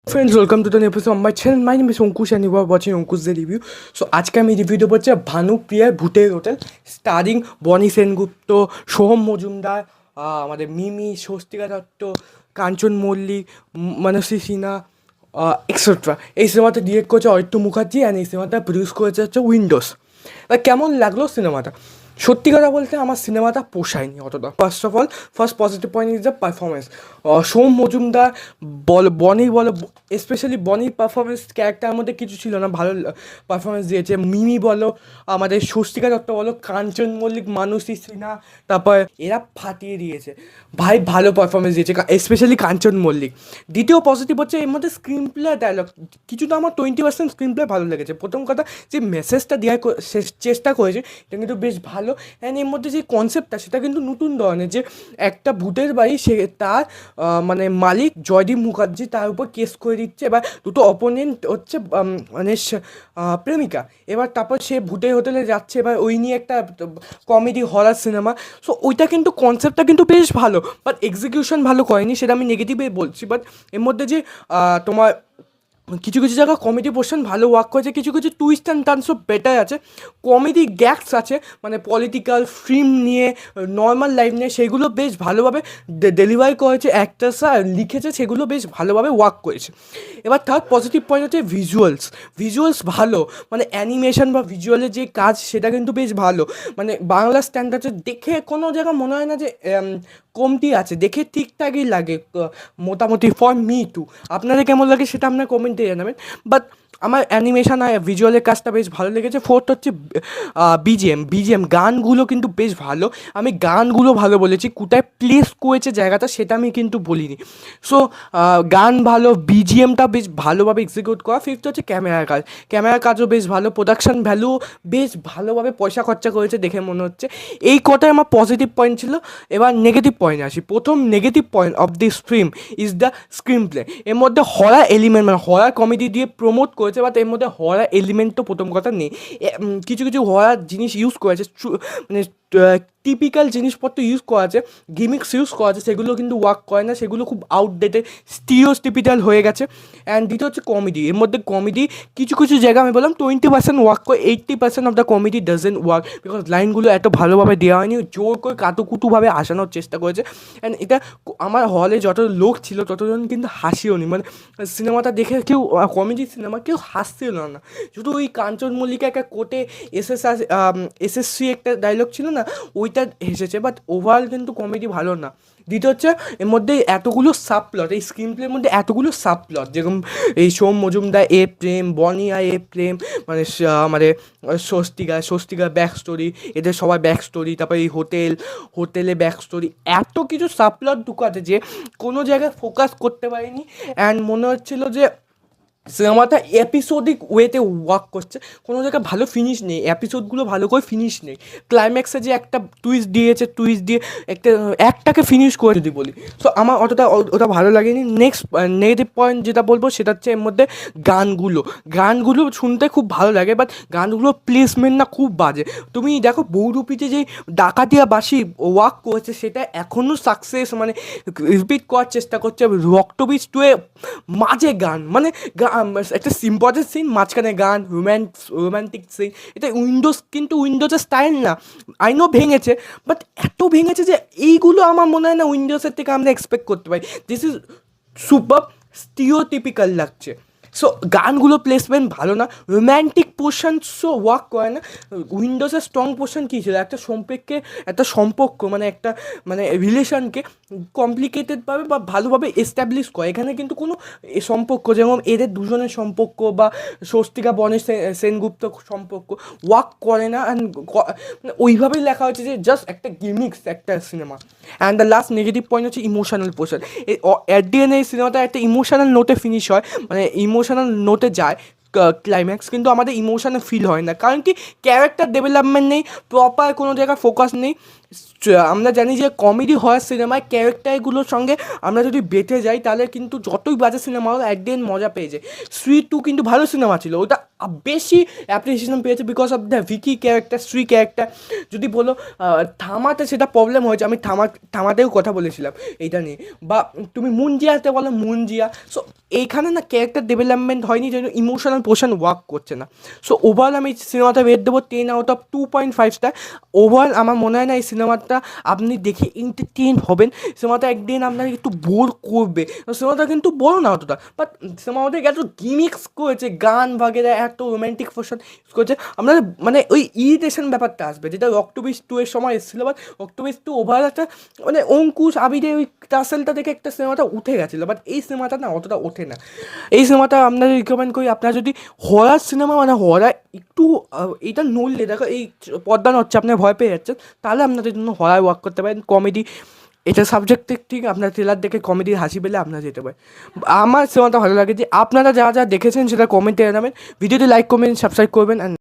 Friends, welcome to the new episode of my channel. My name is Ankush and you are watching Ankush the review. So আজকে আমি review দেবো হচ্ছে ভানুপ্রিয়ার ভূতের hotel steering বনি সেনগুপ্ত, সোহম মজুমদার, আমাদের মিমি, স্বস্তিকা দত্ত, কাঞ্চন মল্লিক, মানসী Sinha etcetera. এই সিনেমাটা ডিরেক্ট করেছে অরিত্র মুখার্জি অ্যান্ড এই সিনেমাটা প্রডিউস করেছে হচ্ছে উইন্ডোজ। এবার কেমন লাগলো সিনেমাটা? সত্যি কথা বলতে আমার সিনেমাটা পোষায়নি অতটা। First positive point is the performance. Som Majumdar Bony বলো, স্পেশালি বনির পারফরমেন্স, ক্যারেক্টারের মধ্যে কিছু ছিল না, ভালো পারফরমেন্স দিয়েছে। মিমি বলো, আমাদের স্বস্তিকা দত্ত বলো, কাঞ্চন মল্লিক, মানসী সিনহা, তারপর এরা ফাটিয়ে দিয়েছে ভাই, ভালো পারফরমেন্স দিয়েছে স্পেশালি কাঞ্চন মল্লিক। দ্বিতীয় পজিটিভ হচ্ছে এর মধ্যে স্ক্রিন প্লে ডায়লগ কিছুটা আমার 20% স্ক্রিন প্লে ভালো লেগেছে। প্রথম কথা, যে মেসেজটা দেওয়ার চেষ্টা করেছে এটা কিন্তু বেশ ভালো। অ্যান্ড এর মধ্যে যে কনসেপ্টটা সেটা কিন্তু নতুন ধরনের, যে একটা ভূতের বাড়ি, সে তার মানে মালিক জয়দীপ মুখার্জি তার উপর কেস করে দিচ্ছে। এবার দুটো অপোনেন্ট হচ্ছে মানে প্রেমিকা। এবার তারপর সে ভূতের হোটেলে যাচ্ছে, এবার ওই নিয়ে একটা কমেডি হরার সিনেমা। সো ওইটা কিন্তু কনসেপ্টটা কিন্তু বেশ ভালো, বাট এক্সিকিউশন ভালো করেনি, সেটা আমি নেগেটিভে বলছি। বাট এর মধ্যে যে তোমার কিছু কিছু জায়গা কমেডি পোর্শন ভালো ওয়ার্ক করেছে, কিছু কিছু টুইস্ট অ্যান্ড টার্নসও বেটার আছে, কমেডি গ্যাগস আছে, মানে পলিটিক্যাল ফিল্ম নিয়ে, নর্মাল লাইফ নিয়ে, সেগুলো বেশ ভালোভাবে ডেলিভারি করেছে অ্যাক্টার্সরা, লিখেছে, সেগুলো বেশ ভালোভাবে ওয়ার্ক করেছে। এবার থার্ড পজিটিভ পয়েন্ট হচ্ছে ভিজুয়ালস ভালো, মানে অ্যানিমেশন বা ভিজুয়ালের যে কাজ সেটা কিন্তু বেশ ভালো, মানে বাংলা স্ট্যান্ডার্ডে দেখে কোনো জায়গা মনে হয় না যে কমতি আছে, দেখে ঠিকঠাকই লাগে মোটামুটি ফর মি টু। আপনাদের কেমন লাগে সেটা আপনার কমেন্টে জানাবেন। বাট আমার অ্যানিমেশন আর ভিজুয়ালের কাজটা বেশ ভালো লেগেছে। ফোর্থ হচ্ছে বিজিএম গানগুলো কিন্তু বেশ ভালো। আমি গানগুলো ভালো বলেছি, কোথায় প্লেস করেছে জায়গাটা সেটা আমি কিন্তু বলিনি। সো গান ভালো, বিজিএমটা বেশ ভালোভাবে এক্সিকিউট করা। ফিফথ হচ্ছে ক্যামেরার কাজও বেশ ভালো, প্রোডাকশন ভ্যালু বেশ ভালোভাবে পয়সা খরচা করেছে দেখে মনে হচ্ছে। এই কটাই আমার পজিটিভ পয়েন্ট ছিল। এবার নেগেটিভ পয়েন্টে আসি। প্রথম negative point of this film is the screen play. এর মধ্যে হরার এলিমেন্ট, মানে হরার কমেডি দিয়ে প্রমোট করেছে, বাট এর মধ্যে হরার এলিমেন্ট তো প্রথম কথা নেই। কিছু কিছু হরার জিনিস ইউজ করেছে, মানে টিপিক্যাল জিনিসপত্র ইউজ করা আছে, গিমিক্স ইউজ করা আছে, সেগুলো কিন্তু ওয়ার্ক করে না, সেগুলো খুব আউটডেটেড স্টিরিওটিপিক্যাল হয়ে গেছে। অ্যান্ড দ্বিতীয় হচ্ছে কমেডি। এর মধ্যে কমেডি কিছু কিছু জায়গা আমি বললাম 20% ওয়ার্ক করে, 80% of the comedy doesn't work, because লাইনগুলো এত ভালোভাবে দেওয়া হয়নি, জোর করে কাতুকুতুভাবে আসানোর চেষ্টা করেছে। অ্যান্ড এটা আমার হলে যত লোক ছিল ততজন কিন্তু হাসিও নি, মানে সিনেমাটা দেখে কেউ, কমেডি সিনেমা কেউ হাসছিল না। শুধু ওই কাঞ্চন মল্লিকা একটা কোর্টে এসএসসি একটা ডায়লগ ছিল না, ওইটা হেসেছে, বাট ওভারঅল কিন্তু কমেডি ভালো না। দ্বিতীয় হচ্ছে এর মধ্যে এতগুলো সাবপ্লট, এই স্ক্রিন প্লের মধ্যে এতগুলো সাবপ্লট, যেরকম এই সোম মজুমদার এ প্রেম, বনিয়া এ প্রেম, মানে মানে স্বস্তিকার ব্যাক স্টোরি, এদের সবার ব্যাক স্টোরি, তারপরে এই হোটেলে ব্যাক স্টোরি, এত কিছু সাবপ্লট ঢুকাতে যে কোনো জায়গায় ফোকাস করতে পারিনি। অ্যান্ড মনে হচ্ছিলো যে সিনেমাটা এপিসোডিক ওয়েতে ওয়ার্ক করছে, কোনো জায়গায় ভালো ফিনিশ নেই, এপিসোডগুলো ভালো করে ফিনিশ নেই। ক্লাইম্যাক্সে যে একটা টুইস্ট দিয়ে একটাকে ফিনিশ করে যদি বলি, সো আমার ওটা ভালো লাগেনি। নেক্সট নেগেটিভ পয়েন্ট যেটা বলবো সেটা হচ্ছে এর মধ্যে গানগুলো শুনতে খুব ভালো লাগে, বাট গানগুলো প্লেসমেন্ট না খুব বাজে। তুমি দেখো বহুরূপীতে যে ডাকাতিয়া বাসি ওয়ার্ক করেছে সেটা এখনও সাকসেস, মানে রিপিট করার চেষ্টা করছে। রক্তবীজ টুয়ে মাঝে গান, মানে একটা ইম্পর্টেন্ট সিন মাঝখানে গান, রোম্যান্টিক সিন, এটা উইন্ডোজের স্টাইল না। আইনো ভেঙেছে, বাট এত ভেঙেছে যে এইগুলো আমার মনে হয় না উইন্ডোজের থেকে আমরা এক্সপেক্ট করতে পারি। দিস ইজ সুপার স্টিরিওটিপিক্যাল লাগছে। সো গানগুলো প্লেসমেন্ট ভালো না, রোম্যান্টিক পোর্শনসও ওয়ার্ক করে না। উইন্ডোজের স্ট্রং পোর্শন কী ছিল, একটা সম্পর্ক, মানে একটা মানে রিলেশনকে কমপ্লিকেটেডভাবে বা ভালোভাবে এস্টাবলিশ করে। এখানে কিন্তু কোনো সম্পর্ক, যেমন এদের দুজনের সম্পর্ক বা স্বস্তিকা বনের সেনগুপ্ত সম্পর্ক ওয়ার্ক করে না। অ্যান্ড ওইভাবেই লেখা হয়েছে যে জাস্ট একটা গিমিক্স একটা সিনেমা। And the last negative point হচ্ছে emotional portion. At the end এই সিনেমাটা একটা ইমোশনাল নোটে ফিনিশ হয়, মানে ইমোশনাল নোটে যায় ক্লাইম্যাক্স, কিন্তু আমাদের ইমোশনে ফিল হয় না, কারণ কি ক্যারেক্টার ডেভেলপমেন্ট নেই, প্রপার কোনো জায়গায় ফোকাস নেই। আমরা জানি যে কমেডি হওয়ার সিনেমায় ক্যারেক্টারগুলোর সঙ্গে আমরা যদি বেঁধে যাই তাহলে কিন্তু যতই বাজে সিনেমা হোক একদিন মজা পেয়ে যায়। স্ত্রী টু কিন্তু ভালো সিনেমা ছিল, ওটা বেশি অ্যাপ্রিসিয়েশন পেয়েছে because of the Vicky character, স্ত্রী ক্যারেক্টার। যদি বলো থামাতে সেটা প্রবলেম হয়েছে, আমি থামাতেও কথা বলেছিলাম এইটা নিয়ে। বা তুমি মুনজিয়াতে বলো মুনজিয়া, সো এইখানে না ক্যারেক্টার ডেভেলপমেন্ট হয়নি, যেন ইমোশনাল পোর্শন ওয়ার্ক করছে না। সো ওভারঅল আমি সিনেমাটা রেট দেবো 10/2.5 স্টার। ওভারঅল আমার মনে হয় না এই সিনেমাটা আপনি দেখে এন্টারটেইন হবেন, সিনেমাটা একদিন আপনাকে একটু বোর করবে। সিনেমাটা কিন্তু বড় না অতটা, বাট সিনেমাটা এত গিমিক্স করেছে, গান বাগেরা এত রোম্যান্টিক পোর্শন ইউজ করেছে, আপনার মানে ওই ইরিটেশন ব্যাপারটা আসবে যেটা অক্টোবিস 2 এর সময় এসেছিলো। বাট অক্টোবিস 2 ওভারঅল একটা মানে অঙ্কুশ আবিরের ওই টাসেলটা দেখে একটা সিনেমাটা উঠে গেছিলো, বাট এই সিনেমাটা না অতটা ওঠে না। এই সিনেমাটা আপনাদের রিকমেন্ড করি, আপনারা যদি হরার সিনেমা মানে হরার একটু এইটা নড়লে দেখো এই পর্দা নড়ছে আপনার ভয় পেয়ে যাচ্ছেন, তাহলে আপনাদের জন্য হরার ওয়ার্ক করতে পারেন। কমেডি এটা সাবজেক্ট ঠিক আপনার ট্রেলার দেখে কমেডির হাসি পেলে আপনারা যেতে পারেন। আমার সিনেমাটা ভালো লাগে যে আপনারা যা যা দেখেছেন সেটা কমেন্টে জানাবেন, ভিডিওটি লাইক করবেন, সাবস্ক্রাইব করবেন অ্যান্ড